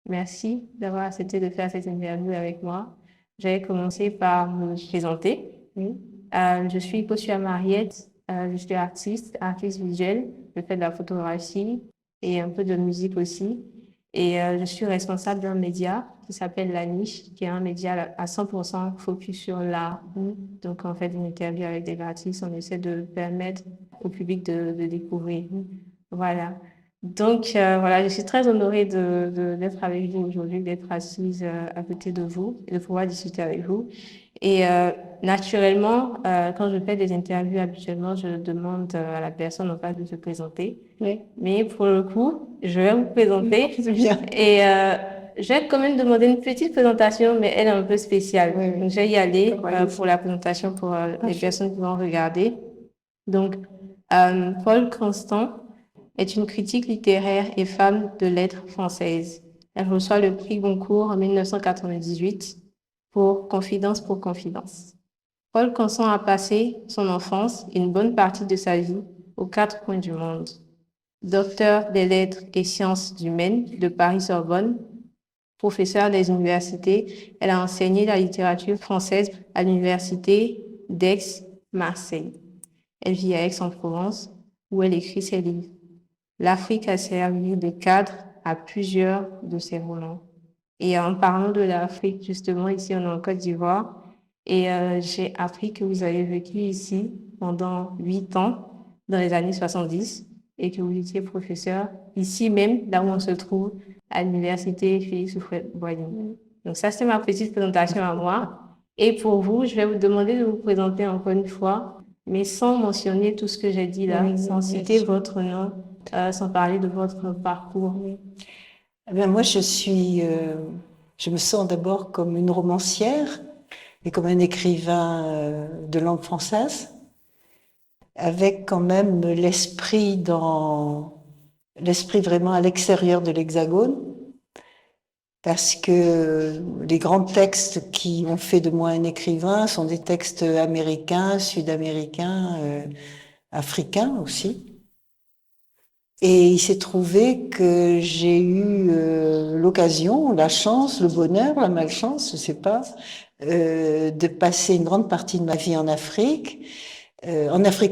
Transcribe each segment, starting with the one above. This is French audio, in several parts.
Merci d'avoir accepté de faire cette interview avec moi. Je vais commencer par me présenter. Oui. Je suis Kosia Mariette. Je suis artiste visuelle. Je fais de la photographie et un peu de musique aussi. Et je suis responsable d'un média qui s'appelle La Niche, qui est un média à 100% focus sur l'art. Donc, on fait une interview avec des artistes. On essaie de permettre au public de découvrir. Voilà. Donc, voilà, je suis très honorée d'être avec vous aujourd'hui, d'être assise à côté de vous et de pouvoir discuter avec vous. Et naturellement, quand je fais des interviews, habituellement, je demande à la personne en face de se présenter. Oui. Mais pour le coup, je vais vous présenter. C'est bien. Et je vais quand même demander une petite présentation, mais elle est un peu spéciale. Oui, oui. Donc, je vais y aller pour la présentation pour les personnes qui vont regarder. Donc, Paul Constant est une critique littéraire et femme de lettres française. Elle reçoit le prix Goncourt en 1998 pour Confidence pour Confidence. Paul Constant a passé son enfance et une bonne partie de sa vie aux quatre coins du monde. Docteur des lettres et sciences humaines de Paris-Sorbonne, professeure des universités, elle a enseigné la littérature française à l'université d'Aix-Marseille. Elle vit à Aix-en-Provence, où elle écrit ses livres. L'Afrique a servi de cadre à plusieurs de ses romans. Et en parlant de l'Afrique, justement, ici, on est en Côte d'Ivoire. Et j'ai appris que vous avez vécu ici pendant 8 ans, dans les années 70, et que vous étiez professeur ici même, là où on se trouve, à l'université Félix Houphouët-Boigny. Donc ça, c'est ma petite présentation à moi. Et pour vous, je vais vous demander de vous présenter encore une fois, mais sans mentionner tout ce que j'ai dit là, sans citer votre nom, sans parler de votre parcours. Eh bien, moi, je me sens d'abord comme une romancière et comme un écrivain de langue française, avec quand même l'esprit vraiment à l'extérieur de l'Hexagone, parce que les grands textes qui ont fait de moi un écrivain sont des textes américains, sud-américains, africains aussi. Et il s'est trouvé que j'ai eu l'occasion, la chance, le bonheur, la malchance, je sais pas, de passer une grande partie de ma vie en Afrique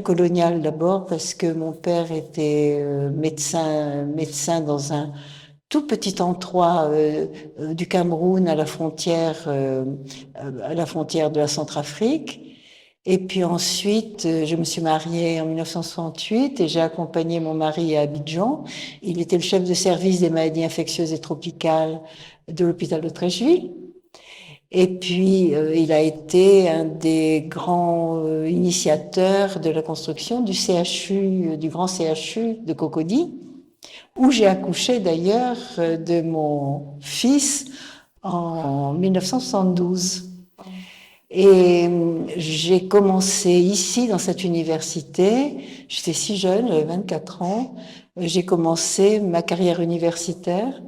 coloniale d'abord parce que mon père était médecin dans un tout petit endroit du Cameroun à la frontière de la Centrafrique. Et puis ensuite, je me suis mariée en 1968 et j'ai accompagné mon mari à Abidjan. Il était le chef de service des maladies infectieuses et tropicales de l'hôpital de Treichville. Et puis, il a été un des grands initiateurs de la construction du CHU, du grand CHU de Cocody, où j'ai accouché d'ailleurs de mon fils en 1972. Et j'ai commencé ici, dans cette université, j'étais si jeune, j'avais 24 ans, j'ai commencé ma carrière universitaire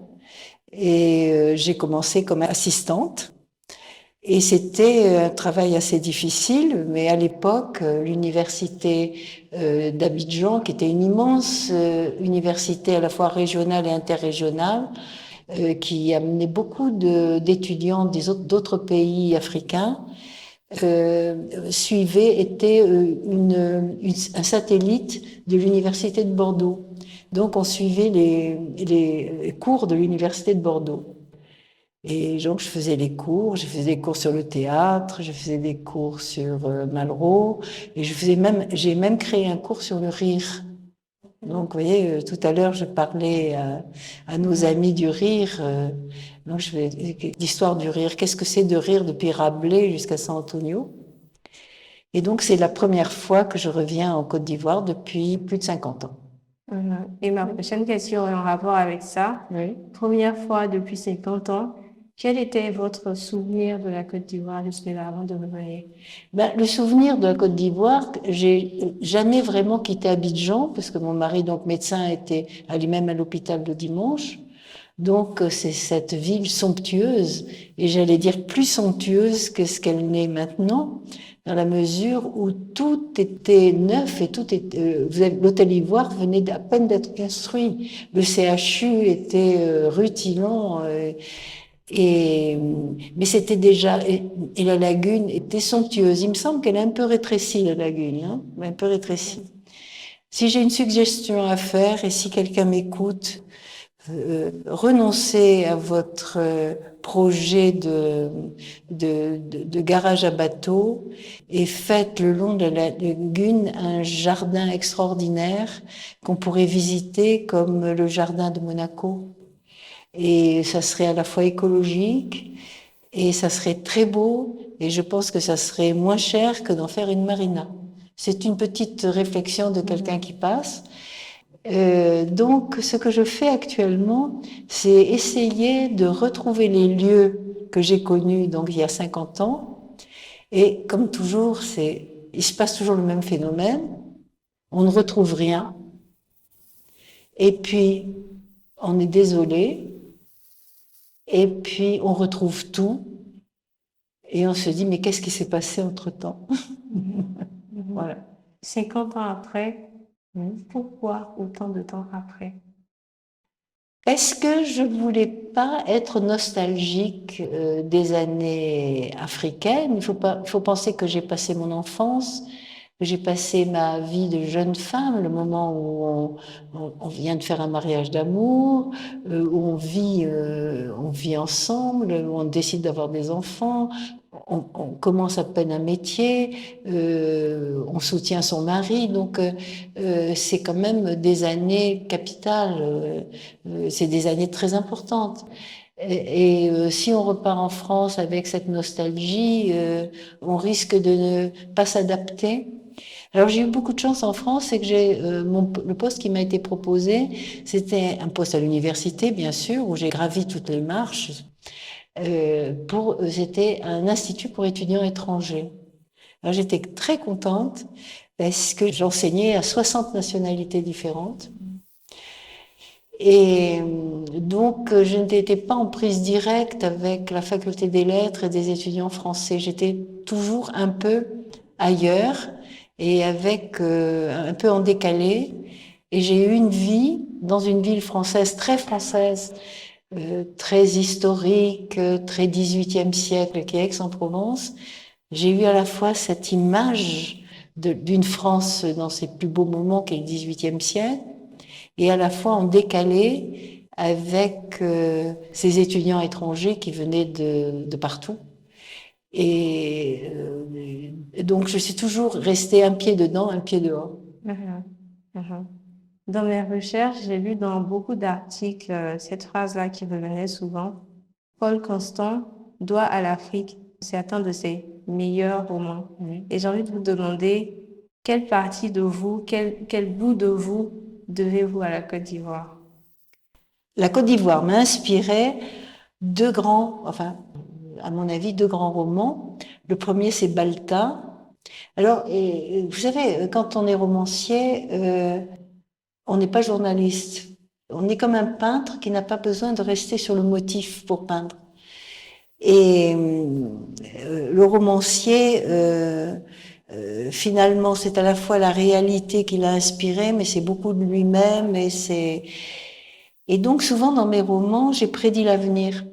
et j'ai commencé comme assistante. Et c'était un travail assez difficile, mais à l'époque, l'université d'Abidjan, qui était une immense université à la fois régionale et interrégionale, qui amenait beaucoup d'étudiants d'autres pays africains, était un satellite de l'université de Bordeaux. Donc on suivait les cours de l'université de Bordeaux. Et donc je faisais des cours sur le théâtre, je faisais des cours sur Malraux, et j'ai même créé un cours sur le rire. Donc, vous voyez, tout à l'heure, je parlais à nos amis du rire. Donc, l'histoire du rire. Qu'est-ce que c'est de rire depuis Rabelais jusqu'à San Antonio? Et donc, c'est la première fois que je reviens en Côte d'Ivoire depuis plus de 50 ans. Et ma prochaine question est en rapport avec ça. Oui. Première fois depuis 50 ans, quel était votre souvenir de la Côte d'Ivoire jusque-là avant de revenir? Ben, le souvenir de la Côte d'Ivoire, j'ai jamais vraiment quitté Abidjan parce que mon mari, donc médecin, était à lui-même à l'hôpital le dimanche. Donc c'est cette ville somptueuse et j'allais dire plus somptueuse que ce qu'elle n'est maintenant dans la mesure où tout était neuf et tout était, l'hôtel Ivoire venait à peine d'être construit. Le CHU était rutilant, mais c'était déjà, et la lagune était somptueuse. Il me semble qu'elle est un peu rétrécie, la lagune, hein, un peu rétrécie. Si j'ai une suggestion à faire, et si quelqu'un m'écoute, renoncez à votre projet de garage à bateau et faites le long de la lagune un jardin extraordinaire qu'on pourrait visiter comme le jardin de Monaco. Et ça serait à la fois écologique et ça serait très beau et je pense que ça serait moins cher que d'en faire une marina. C'est une petite réflexion de quelqu'un qui passe. Donc, ce que je fais actuellement, c'est essayer de retrouver les lieux que j'ai connus donc il y a 50 ans. Et comme toujours, il se passe toujours le même phénomène. On ne retrouve rien. Et puis, on est désolé. Et puis, on retrouve tout. Et on se dit, mais qu'est-ce qui s'est passé entre-temps? Voilà. 50 ans après, pourquoi autant de temps après? Est-ce que je voulais pas être nostalgique des années africaines? Il faut penser que j'ai passé mon enfance, que j'ai passé ma vie de jeune femme, le moment où on vient de faire un mariage d'amour, où on vit ensemble, où on décide d'avoir des enfants, on commence à peine un métier, on soutient son mari, donc c'est quand même des années capitales, c'est des années très importantes. Si on repart en France avec cette nostalgie, on risque de ne pas s'adapter. Alors j'ai eu beaucoup de chance en France, c'est que le poste qui m'a été proposé, c'était un poste à l'université, bien sûr, où j'ai gravi toutes les marches. C'était un institut pour étudiants étrangers. Alors j'étais très contente parce que j'enseignais à 60 nationalités différentes. Et donc, je n'étais pas en prise directe avec la faculté des lettres et des étudiants français. J'étais toujours un peu ailleurs et un peu en décalé. Et j'ai eu une vie dans une ville française, très historique, très 18e siècle, qui est Aix-en-Provence. J'ai eu à la fois cette image d'une France dans ses plus beaux moments, qui est le 18e siècle, et à la fois en décalé avec ces étudiants étrangers qui venaient de partout. Et donc, je suis toujours restée un pied dedans, un pied dehors. Dans mes recherches, j'ai lu dans beaucoup d'articles cette phrase-là qui revenait souvent. Paul Constant doit à l'Afrique certains de ses meilleurs romans. Et j'ai envie de vous demander quelle partie de vous, quel bout de vous devez-vous à la Côte d'Ivoire? La Côte d'Ivoire m'a inspiré à mon avis, deux grands romans. Le premier, c'est Balta. Alors, vous savez, quand on est romancier, on n'est pas journaliste. On est comme un peintre qui n'a pas besoin de rester sur le motif pour peindre. Et le romancier, finalement, c'est à la fois la réalité qui l'a inspiré, mais c'est beaucoup de lui-même. Et donc, souvent, dans mes romans, j'ai prédit l'avenir.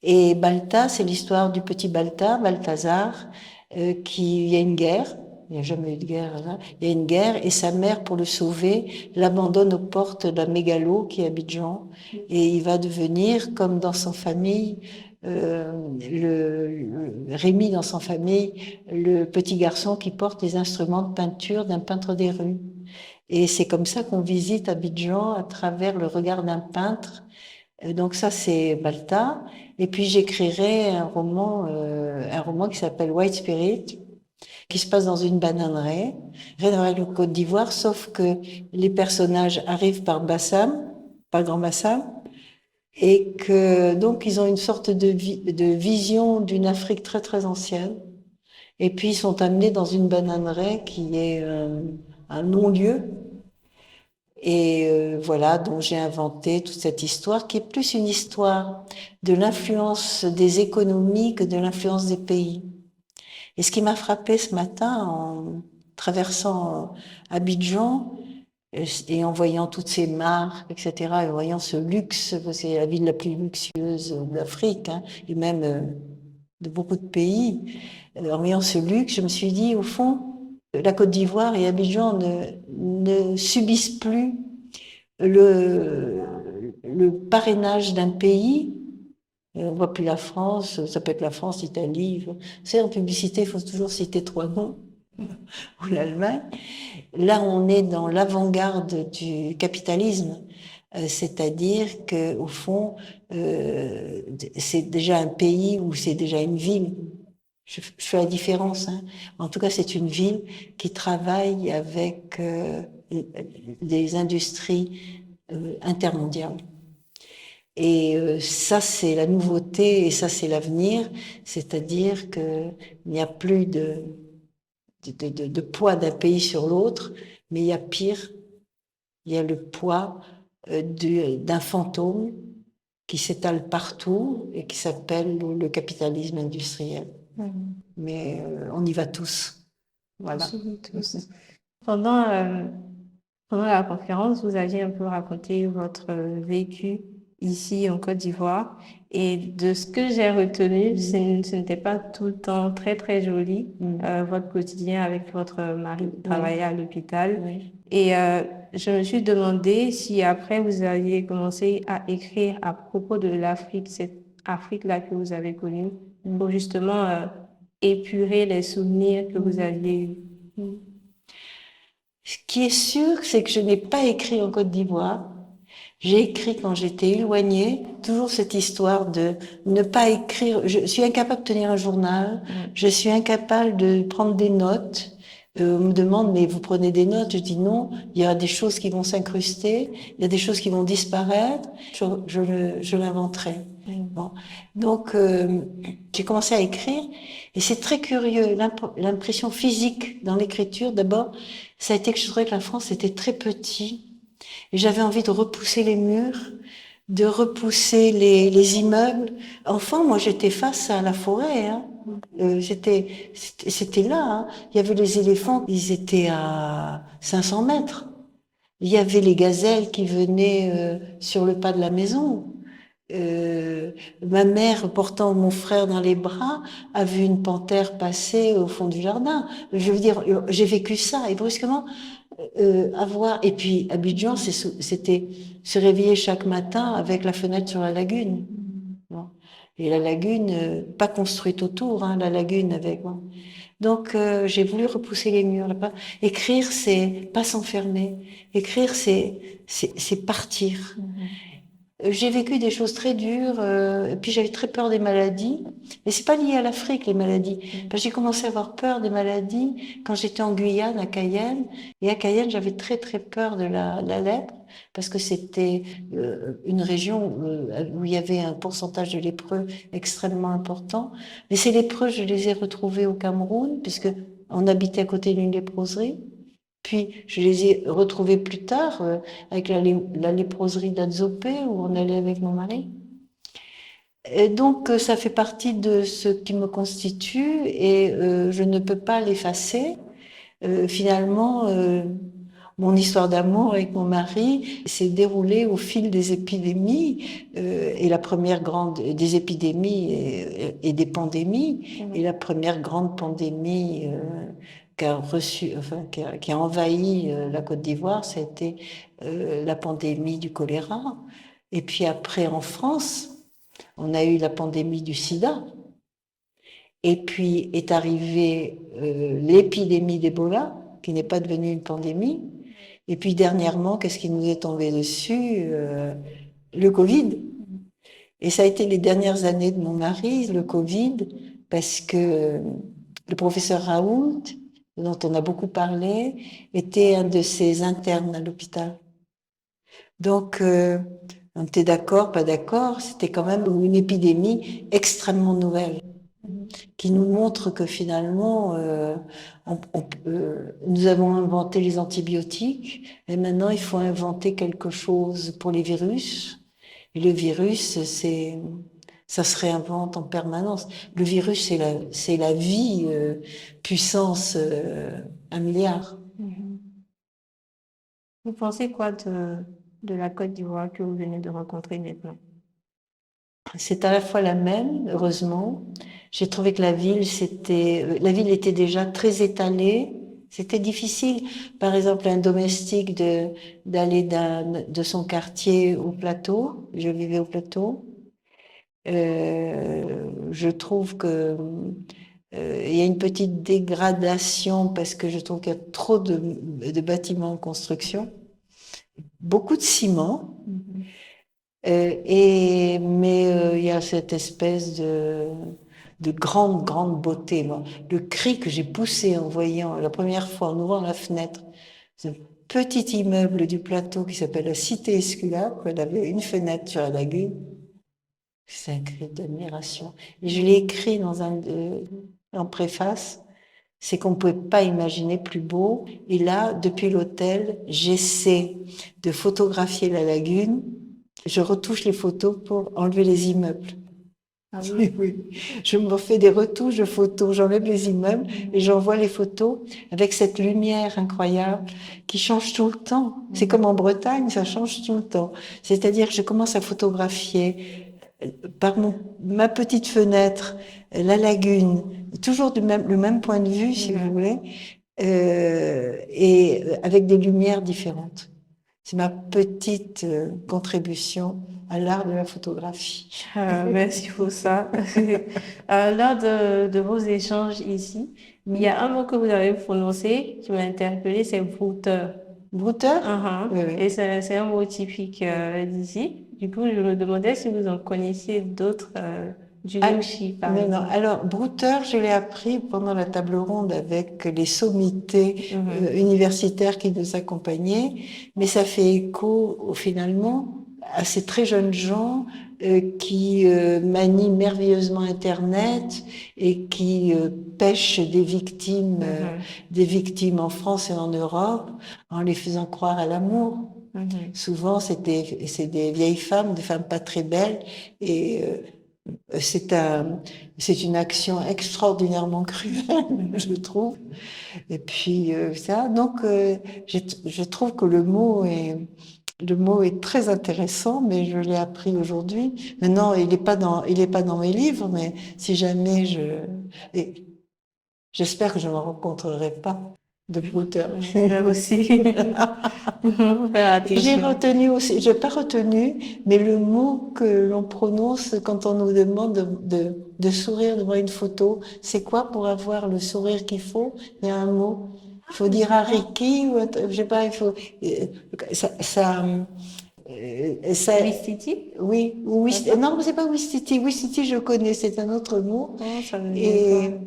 Et Balta, c'est l'histoire du petit Balthazar, il y a une guerre. Il n'y a jamais eu de guerre là. Il y a une guerre et sa mère, pour le sauver, l'abandonne aux portes d'un mégalo qui est Abidjan. Et il va devenir, comme dans son famille, Rémi dans son famille, le petit garçon qui porte les instruments de peinture d'un peintre des rues. Et c'est comme ça qu'on visite Abidjan à travers le regard d'un peintre. Donc ça, c'est Balta. Et puis j'écrirai un roman qui s'appelle White Spirit, qui se passe dans une bananeraie, rien à voir avec le Côte d'Ivoire, sauf que les personnages arrivent par Bassam, par Grand Bassam, et que donc ils ont une sorte de vision d'une Afrique très très ancienne. Et puis ils sont amenés dans une bananeraie qui est un non-lieu. Et voilà, donc j'ai inventé toute cette histoire qui est plus une histoire de l'influence des économies que de l'influence des pays. Et ce qui m'a frappé ce matin en traversant Abidjan et en voyant toutes ces marques, etc., et en voyant ce luxe, c'est la ville la plus luxueuse d'Afrique, hein, et même de beaucoup de pays, en voyant ce luxe, je me suis dit, au fond, la Côte d'Ivoire et Abidjan ne subissent plus le parrainage d'un pays. On voit plus la France, ça peut être la France, l'Italie. C'est en publicité, il faut toujours citer 3 noms, ou l'Allemagne. Là, on est dans l'avant-garde du capitalisme, c'est-à-dire que au fond, c'est déjà un pays ou c'est déjà une ville. Je fais la différence, hein. En tout cas, c'est une ville qui travaille avec des industries intermondiales. Et ça, c'est la nouveauté et ça, c'est l'avenir, c'est-à-dire qu'il n'y a plus de poids d'un pays sur l'autre, mais il y a pire, il y a le poids d'un fantôme qui s'étale partout et qui s'appelle le capitalisme industriel. Mais on y va tous. Voilà. Tous. Pendant la conférence, vous aviez un peu raconté votre vécu ici en Côte d'Ivoire. Et de ce que j'ai retenu, ce n'était pas tout le temps très, très joli, votre quotidien avec votre mari qui travaillait à l'hôpital. Oui. Et je me suis demandé si après vous aviez commencé à écrire à propos de l'Afrique, cette Afrique-là que vous avez connue, pour justement épurer les souvenirs que vous aviez eus. Ce qui est sûr, c'est que je n'ai pas écrit en Côte d'Ivoire. J'ai écrit quand j'étais éloignée, toujours cette histoire de ne pas écrire. Je suis incapable de tenir un journal, je suis incapable de prendre des notes. On me demande, mais vous prenez des notes? Je dis non, il y a des choses qui vont s'incruster, il y a des choses qui vont disparaître, je l'inventerai. Bon. Donc, j'ai commencé à écrire, et c'est très curieux, l'impression physique dans l'écriture, d'abord, ça a été que je trouvais que la France était très petit, et j'avais envie de repousser les murs, de repousser les immeubles. Enfant, moi, j'étais face à la forêt, hein. C'était là, hein. Il y avait les éléphants, ils étaient à 500 mètres. Il y avait les gazelles qui venaient sur le pas de la maison. Ma mère, portant mon frère dans les bras, a vu une panthère passer au fond du jardin. Je veux dire, j'ai vécu ça, et brusquement, et puis Abidjan, c'était se réveiller chaque matin avec la fenêtre sur la lagune. Bon. Et la lagune, pas construite autour, hein, la lagune avec. Bon. Donc j'ai voulu repousser les murs. Là-bas. Écrire, c'est pas s'enfermer. Écrire, c'est partir. J'ai vécu des choses très dures, et puis j'avais très peur des maladies. Mais c'est pas lié à l'Afrique, les maladies. Parce que j'ai commencé à avoir peur des maladies quand j'étais en Guyane, à Cayenne. Et à Cayenne, j'avais très très peur de la lèpre, parce que c'était une région où il y avait un pourcentage de lépreux extrêmement important. Mais ces lépreux, je les ai retrouvés au Cameroun, puisque on habitait à côté d'une léproserie. Puis je les ai retrouvés plus tard avec la léproserie d'Adzopé où on allait avec mon mari. Et donc ça fait partie de ce qui me constitue et je ne peux pas l'effacer. Finalement, mon histoire d'amour avec mon mari s'est déroulée au fil des épidémies et la première grande des épidémies et des pandémies et la première grande pandémie qui a envahi la Côte d'Ivoire, c'était la pandémie du choléra. Et puis après, en France, on a eu la pandémie du sida. Et puis est arrivée l'épidémie d'Ebola, qui n'est pas devenue une pandémie. Et puis dernièrement, qu'est-ce qui nous est tombé dessus? Le Covid. Et ça a été les dernières années de mon mari, le Covid, parce que le professeur Raoult, dont on a beaucoup parlé, était un de ses internes à l'hôpital. Donc, on était d'accord, pas d'accord, c'était quand même une épidémie extrêmement nouvelle, qui nous montre que finalement, nous avons inventé les antibiotiques, et maintenant il faut inventer quelque chose pour les virus. Et le virus, Ça se réinvente en permanence. Le virus, c'est la vie, puissance 1 milliard. Vous pensez quoi de la Côte d'Ivoire que vous venez de rencontrer maintenant? C'est à la fois la même, heureusement. J'ai trouvé que la ville était déjà très étalée. C'était difficile, par exemple, un domestique d'aller de son quartier au plateau. Je vivais au plateau. Je trouve que il y a une petite dégradation parce que je trouve qu'il y a trop de bâtiments en construction, beaucoup de ciment. Mais il y a cette espèce de grande beauté. Moi. Le cri que j'ai poussé en voyant la première fois, en ouvrant la fenêtre, ce petit immeuble du plateau qui s'appelle la Cité Esculape, elle avait une fenêtre sur la lagune. C'est un cri d'admiration. Et je l'ai écrit en préface, c'est qu'on ne pouvait pas imaginer plus beau. Et là, depuis l'hôtel, j'essaie de photographier la lagune. Je retouche les photos pour enlever les immeubles. Ah oui. Oui. Je me fais des retouches de photos, j'enlève les immeubles et j'envoie les photos avec cette lumière incroyable qui change tout le temps. C'est comme en Bretagne, ça change tout le temps. C'est-à-dire que je commence à photographier par ma petite fenêtre, la lagune, toujours le même point de vue, si vous voulez, et avec des lumières différentes. C'est ma petite contribution à l'art de la photographie. Merci pour ça. Lors de vos échanges ici, il y a un mot que vous avez prononcé qui m'a interpellée, c'est brouteur. Brouteur? Oui, oui. Et c'est un mot typique d'ici. Du coup, je me demandais si vous en connaissiez d'autres du Rimouchi, par Non. exemple. Alors, brouteur, je l'ai appris pendant la table ronde avec les sommités universitaires qui nous accompagnaient, mais ça fait écho, finalement, à ces très jeunes gens qui manient merveilleusement Internet et qui pêchent des victimes en France et en Europe en les faisant croire à l'amour. Souvent, c'est des vieilles femmes, des femmes pas très belles, et c'est une action extraordinairement cruelle, je trouve. Et puis ça, donc je trouve que le mot est très intéressant, mais je l'ai appris aujourd'hui. Maintenant, il n'est pas dans mes livres, mais si jamais j'espère que je ne rencontrerai pas de brouteur. Moi aussi. J'ai retenu aussi, j'ai pas retenu, mais le mot que l'on prononce quand on nous demande de sourire devant une photo, c'est quoi pour avoir le sourire qu'il faut? Il y a un mot. Il faut dire hariki ou je sais pas, il faut, Wistiti? Oui, non, mais c'est pas Wistiti. Wistiti, je connais, c'est un autre mot. Oh, ça me Et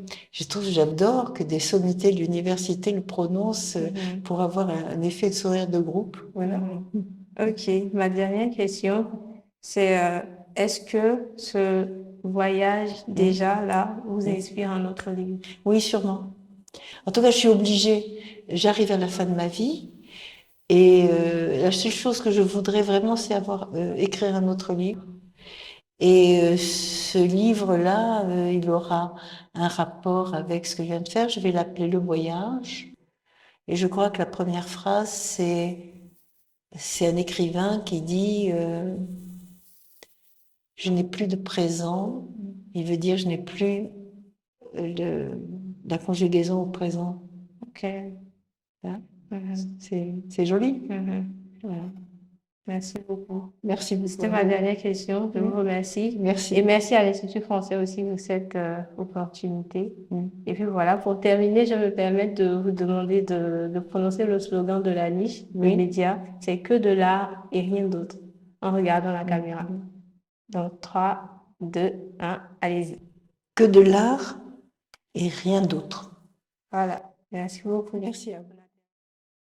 j'adore que des sommités de l'université le prononcent pour avoir un effet de sourire de groupe. Voilà. Ok, ma dernière question, c'est est-ce que ce voyage déjà là vous inspire un autre livre? Oui, sûrement. En tout cas, je suis obligée. J'arrive à la fin de ma vie. Et la seule chose que je voudrais vraiment, c'est écrire un autre livre. Et ce livre-là, il aura un rapport avec ce que je viens de faire. Je vais l'appeler Le Voyage. Et je crois que la première phrase, c'est un écrivain qui dit je n'ai plus de présent. Il veut dire je n'ai plus la conjugaison au présent. Ok. Hein? C'est joli. Voilà. Merci beaucoup. Merci beaucoup. C'était ma dernière question. Je vous remercie. Merci. Et merci à l'Institut français aussi pour cette opportunité. Et puis voilà, pour terminer, je me permets de vous demander de prononcer le slogan de la niche, le média. C'est que de l'art et rien d'autre, en regardant la caméra. Donc 3, 2, 1, allez-y. Que de l'art et rien d'autre. Voilà. Merci beaucoup. Merci à vous.